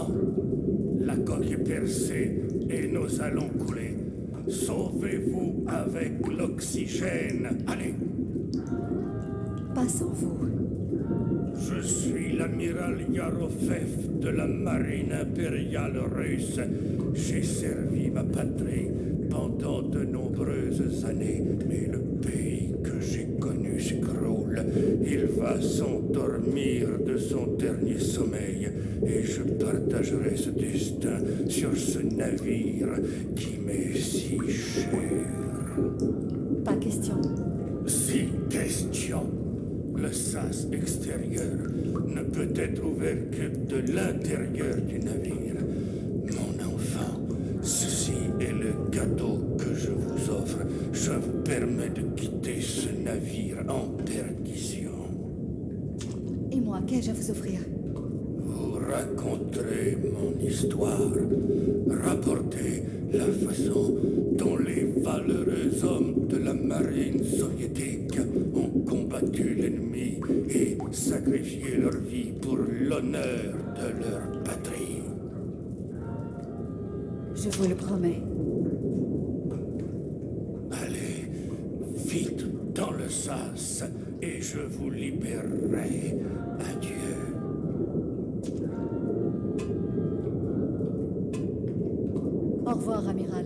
Non, la coque est percée et nous allons couler. Sauvez-vous avec l'oxygène. Allez. Pas sans vous. Je suis l'amiral Yarofev de la marine impériale russe. J'ai servi ma patrie pendant de nombreuses années, mais le pays que j'ai connu s'écroule. Il va s'endormir de son dernier sommeil, et je partagerai ce destin sur ce navire qui m'est si cher. Pas question. Si question. Le sas extérieur ne peut être ouvert que de l'intérieur du navire. Mon enfant, ceci est le cadeau que je vous offre. Je vous permets de quitter ce navire en perdition. Et moi, qu'ai-je à vous offrir? Vous raconterez mon histoire. Rapportez la façon dont les valeureux hommes de la marine soviétique ont combattu l'ennemi et sacrifié leur vie pour l'honneur de leur patrie. Je vous le promets. Allez, vite dans le sas et je vous libérerai. Adieu. Au revoir, amiral.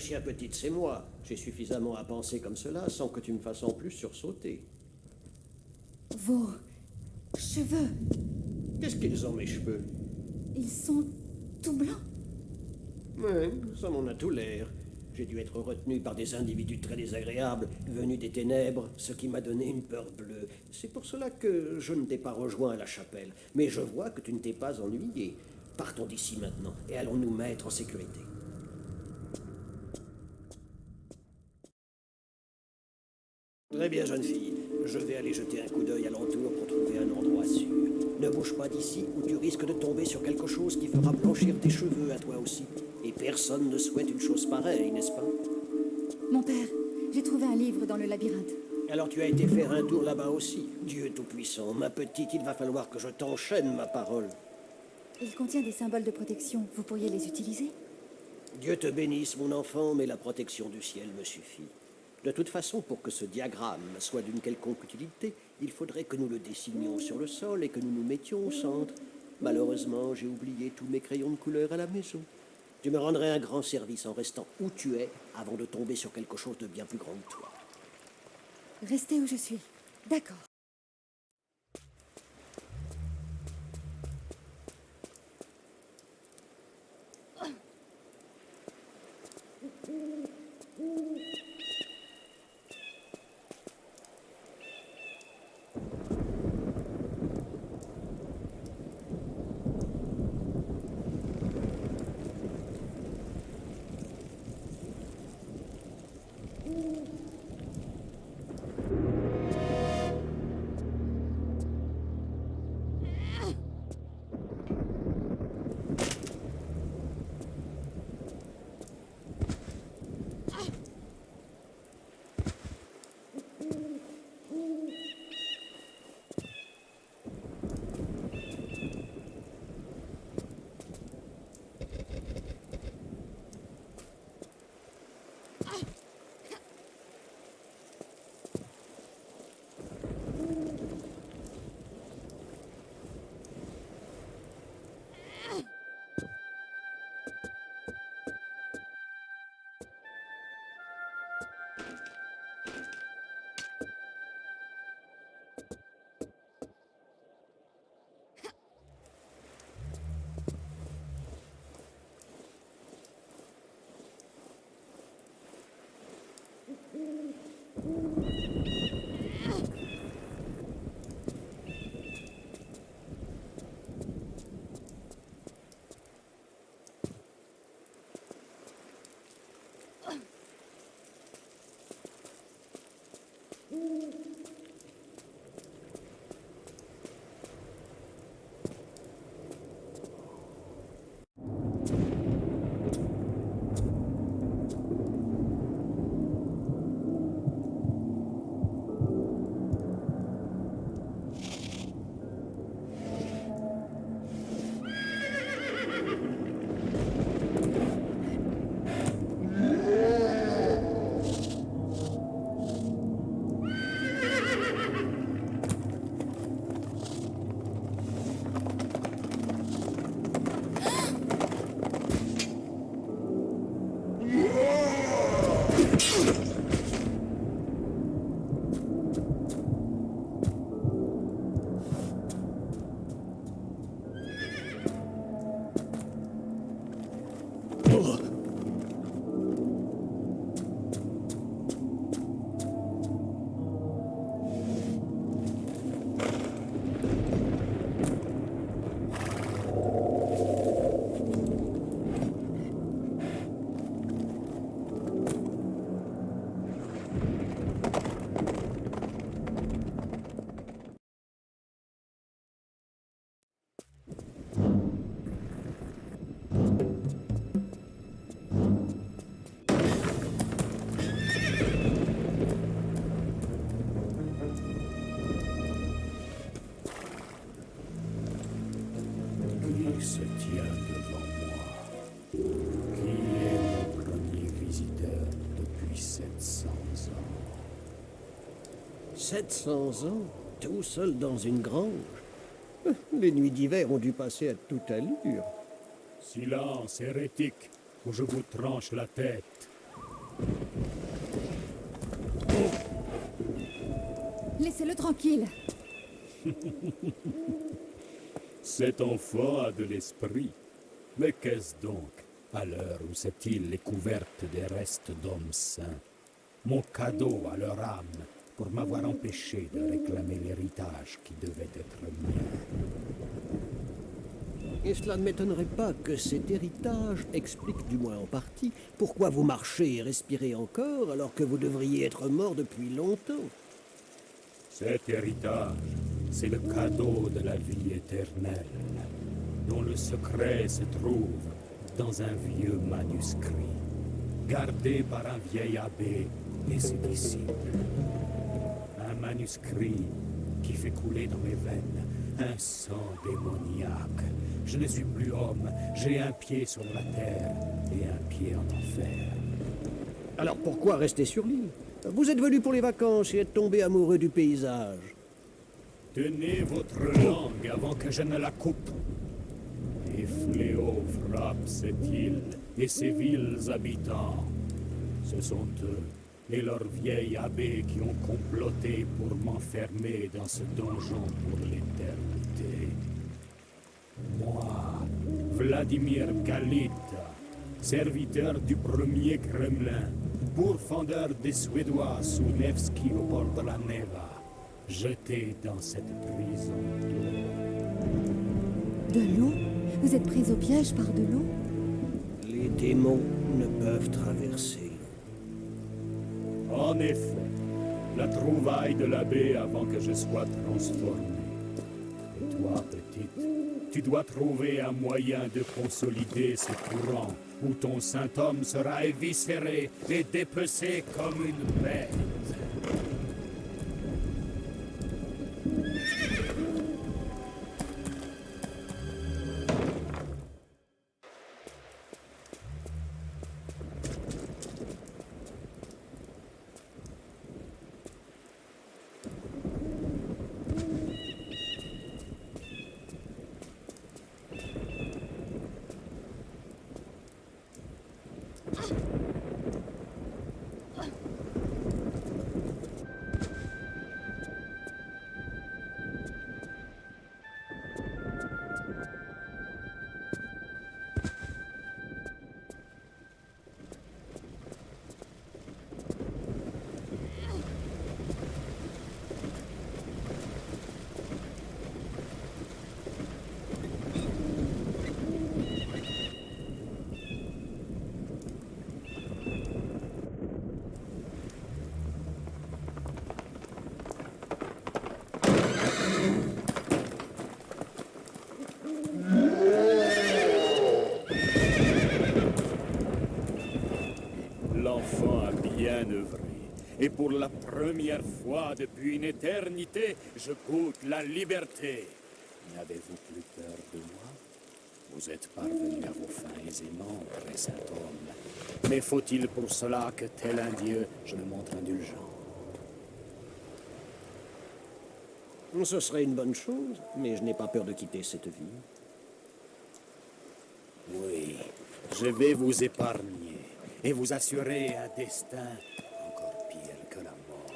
chien petite, c'est moi. J'ai suffisamment à penser comme cela sans que tu me fasses en plus sursauter. Vos cheveux, Qu'est-ce qu'ils ont, mes cheveux? ils sont tout blancs. Ouais, ça m'en a tout l'air. J'ai dû être retenu par des individus très désagréables, venus des ténèbres, ce qui m'a donné une peur bleue. C'est pour cela que je ne t'ai pas rejoint à la chapelle. Mais je vois que tu ne t'es pas ennuyé. Partons d'ici maintenant et allons nous mettre en sécurité. Très bien, jeune fille. Je vais aller jeter un coup d'œil alentour pour trouver un endroit sûr. Ne bouge pas d'ici ou tu risques de tomber sur quelque chose qui fera blanchir tes cheveux à toi aussi. Et personne ne souhaite une chose pareille, n'est-ce pas? Mon père, j'ai trouvé un livre dans le labyrinthe. Alors tu as été faire un tour là-bas aussi. Dieu Tout-Puissant, ma petite, il va falloir que je t'enchaîne ma parole. Il contient des symboles de protection. Vous pourriez les utiliser? Dieu te bénisse, mon enfant, mais la protection du ciel me suffit. De toute façon, pour que ce diagramme soit d'une quelconque utilité, il faudrait que nous le dessinions sur le sol et que nous nous mettions au centre. Malheureusement, j'ai oublié tous mes crayons de couleur à la maison. Tu me rendrais un grand service en restant où tu es avant de tomber sur quelque chose de bien plus grand que toi. Restez où je suis. D'accord. Se tient devant moi. Qui est mon premier visiteur depuis 700 ans? 700 ans, tout seul dans une grange. Les nuits d'hiver ont dû passer à toute allure. Silence, hérétique, ou je vous tranche la tête. Laissez-le tranquille. Cet enfant a de l'esprit. Mais qu'est-ce donc, à l'heure où cette île est couverte des restes d'hommes saints? Mon cadeau à leur âme pour m'avoir empêché de réclamer l'héritage qui devait être mien. Et cela ne m'étonnerait pas que cet héritage explique, du moins en partie, pourquoi vous marchez et respirez encore alors que vous devriez être mort depuis longtemps. Cet héritage, c'est le cadeau de la vie éternelle, dont le secret se trouve dans un vieux manuscrit, gardé par un vieil abbé et ses disciples. Un manuscrit qui fait couler dans mes veines un sang démoniaque. Je ne suis plus homme, j'ai un pied sur la terre et un pied en enfer. Alors pourquoi rester sur l'île? Vous êtes venu pour les vacances et êtes tombé amoureux du paysage. Tenez votre langue avant que je ne la coupe. Les fléaux frappent cette île et ses vils habitants. Ce sont eux et leur vieil abbé qui ont comploté pour m'enfermer dans ce donjon pour l'éternité. Moi, Vladimir Kalita, serviteur du premier Kremlin, pourfendeur des Suédois sous Nevski au bord de la Neva, jeté dans cette prison d'eau. De l'eau? Vous êtes pris au piège par de l'eau? Les démons ne peuvent traverser l'eau. En effet, la trouvaille de l'abbé avant que je sois transformé. Et toi, petite, tu dois trouver un moyen de consolider ce courant où ton saint homme sera éviscéré et dépecé comme une bête. L'enfant a bien œuvré. Et pour la première fois depuis une éternité, je goûte la liberté. N'avez-vous plus peur de moi? Vous êtes parvenu à vos fins aisément, très saint homme. Mais faut-il pour cela que, tel un dieu, je me montre indulgent? Ce serait une bonne chose, mais je n'ai pas peur de quitter cette vie. Oui, je vais vous épargner et vous assurer un destin encore pire que la mort.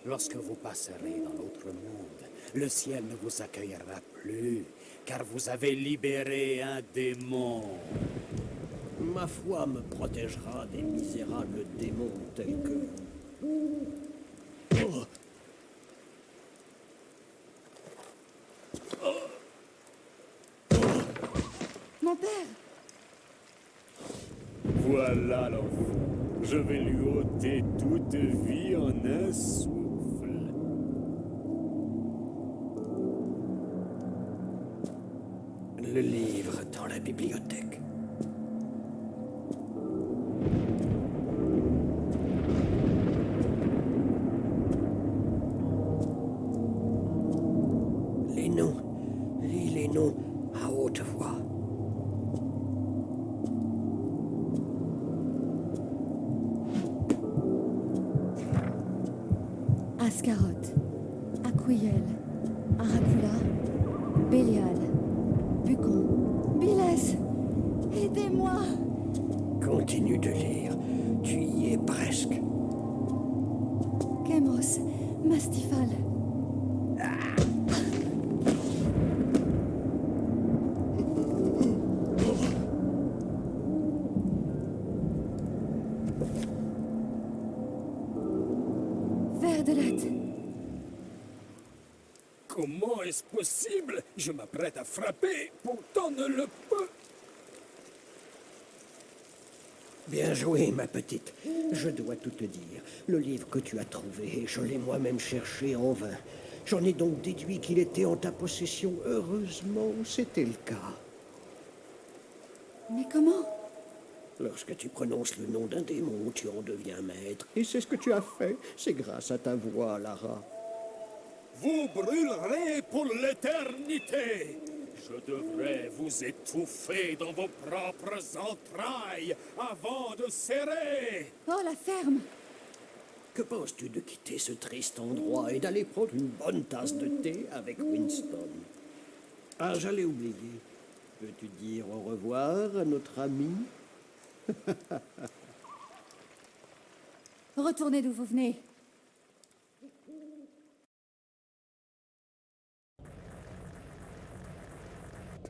Lorsque vous passerez dans l'autre monde, le ciel ne vous accueillera plus, car vous avez libéré un démon. Ma foi me protégera des misérables démons tels que vous. Oh. Mon père! Voilà l'enfant. Je vais lui ôter toute vie en un souffle. Le livre dans la bibliothèque. Les noms. Lis les noms à haute voix. Ascaroth, Aquriel, Aracula, Bélial, Bucon, Bilès. Aidez-moi! Continue de lire. Tu y es presque. Chemos, Mastifal. Verdelat. Comment est-ce possible? Je m'apprête à frapper, pourtant ne le peux. Bien joué, ma petite. Je dois tout te dire. Le livre que tu as trouvé, je l'ai moi-même cherché en vain. J'en ai donc déduit qu'il était en ta possession. Heureusement, c'était le cas. Mais comment? Lorsque tu prononces le nom d'un démon, tu en deviens maître. Et c'est ce que tu as fait. C'est grâce à ta voix, Lara. Vous brûlerez pour l'éternité. Je devrais vous étouffer dans vos propres entrailles avant de serrer. Oh, la ferme! Que penses-tu de quitter ce triste endroit et d'aller prendre une bonne tasse de thé avec Winston? Ah, j'allais oublier. Veux-tu dire au revoir à notre ami? Retournez d'où vous venez.